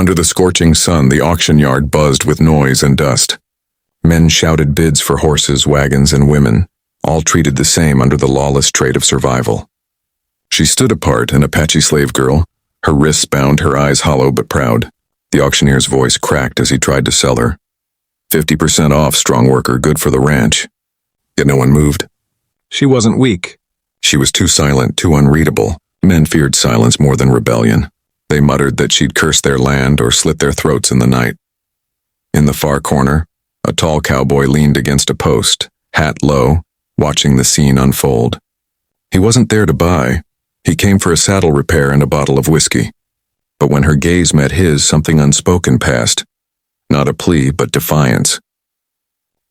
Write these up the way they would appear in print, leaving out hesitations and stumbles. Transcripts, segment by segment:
Under the scorching sun, the auction yard buzzed with noise and dust. Men shouted bids for horses, wagons, and women, all treated the same under the lawless trade of survival. She stood apart, an Apache slave girl, her wrists bound, her eyes hollow but proud. The auctioneer's voice cracked as he tried to sell her. 50% off, strong worker, good for the ranch. Yet no one moved. She wasn't weak. She was too silent, too unreadable. Men feared silence more than rebellion. They muttered that she'd curse their land or slit their throats in the night. In the far corner, a tall cowboy leaned against a post, hat low, watching the scene unfold. He wasn't there to buy. He came for a saddle repair and a bottle of whiskey. But when her gaze met his, something unspoken passed. Not a plea, but defiance.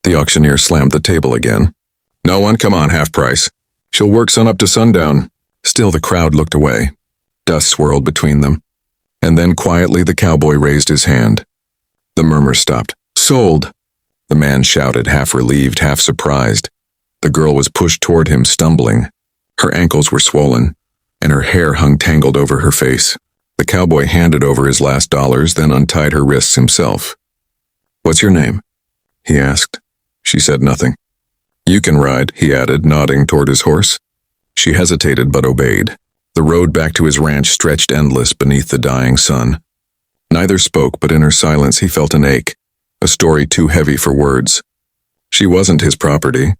The auctioneer slammed the table again. No one, come on, half price. She'll work sun up to sundown. Still the crowd looked away. Dust swirled between them. And then quietly the cowboy raised his hand. The murmur stopped. Sold! The man shouted, half relieved, half surprised. The girl was pushed toward him, stumbling. Her ankles were swollen, and her hair hung tangled over her face. The cowboy handed over his last dollars, then untied her wrists himself. What's your name? He asked. She said nothing. You can ride, he added, nodding toward his horse. She hesitated but obeyed. The road back to his ranch stretched endless beneath the dying sun. Neither spoke, but in her silence he felt an ache, a story too heavy for words. She wasn't his property.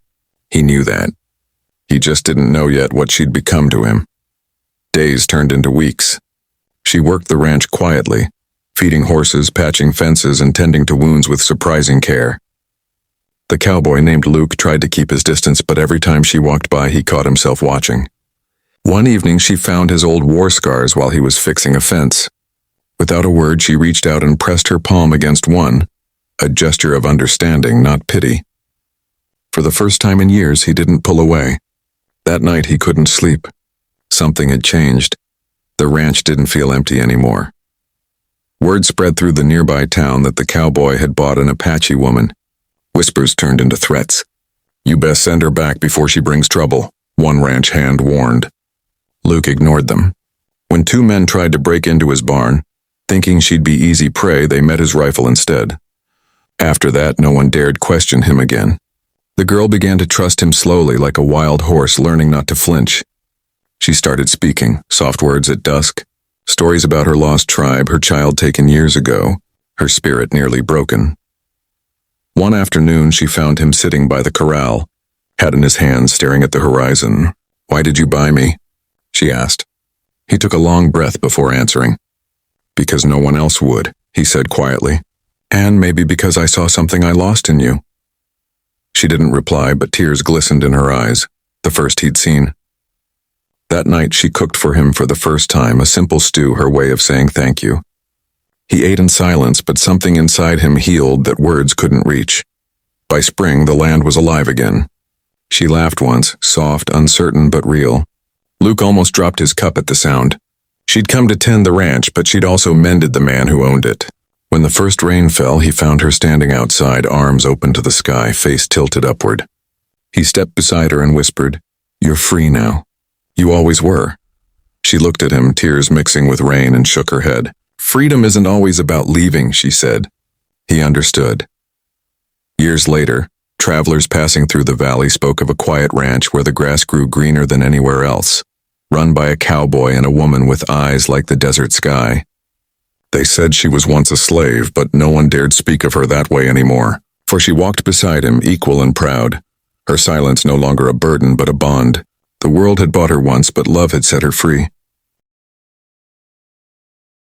He knew that. He just didn't know yet what she'd become to him. Days turned into weeks. She worked the ranch quietly, feeding horses, patching fences, and tending to wounds with surprising care. The cowboy named Luke tried to keep his distance, but every time she walked by, he caught himself watching. One evening, she found his old war scars while he was fixing a fence. Without a word, she reached out and pressed her palm against one, a gesture of understanding, not pity. For the first time in years, he didn't pull away. That night, he couldn't sleep. Something had changed. The ranch didn't feel empty anymore. Word spread through the nearby town that the cowboy had bought an Apache woman. Whispers turned into threats. You best send her back before she brings trouble, one ranch hand warned. Luke ignored them. When two men tried to break into his barn, thinking she'd be easy prey, they met his rifle instead. After that, no one dared question him again. The girl began to trust him slowly, like a wild horse learning not to flinch. She started speaking, soft words at dusk, stories about her lost tribe, her child taken years ago, her spirit nearly broken. One afternoon, she found him sitting by the corral, hat in his hand, staring at the horizon. Why did you buy me? She asked. He took a long breath before answering. Because no one else would, he said quietly. And maybe because I saw something I lost in you. She didn't reply, but tears glistened in her eyes, the first he'd seen. That night, she cooked for him for the first time, a simple stew, her way of saying thank you. He ate in silence, but something inside him healed that words couldn't reach. By spring, the land was alive again. She laughed once, soft, uncertain, but real. Luke almost dropped his cup at the sound. She'd come to tend the ranch, but she'd also mended the man who owned it. When the first rain fell, he found her standing outside, arms open to the sky, face tilted upward. He stepped beside her and whispered, You're free now. You always were. She looked at him, tears mixing with rain, and shook her head. Freedom isn't always about leaving, she said. He understood. Years later, travelers passing through the valley spoke of a quiet ranch where the grass grew greener than anywhere else, run by a cowboy and a woman with eyes like the desert sky. They said she was once a slave, but no one dared speak of her that way anymore, for she walked beside him, equal and proud, her silence no longer a burden but a bond. The world had bought her once, but love had set her free.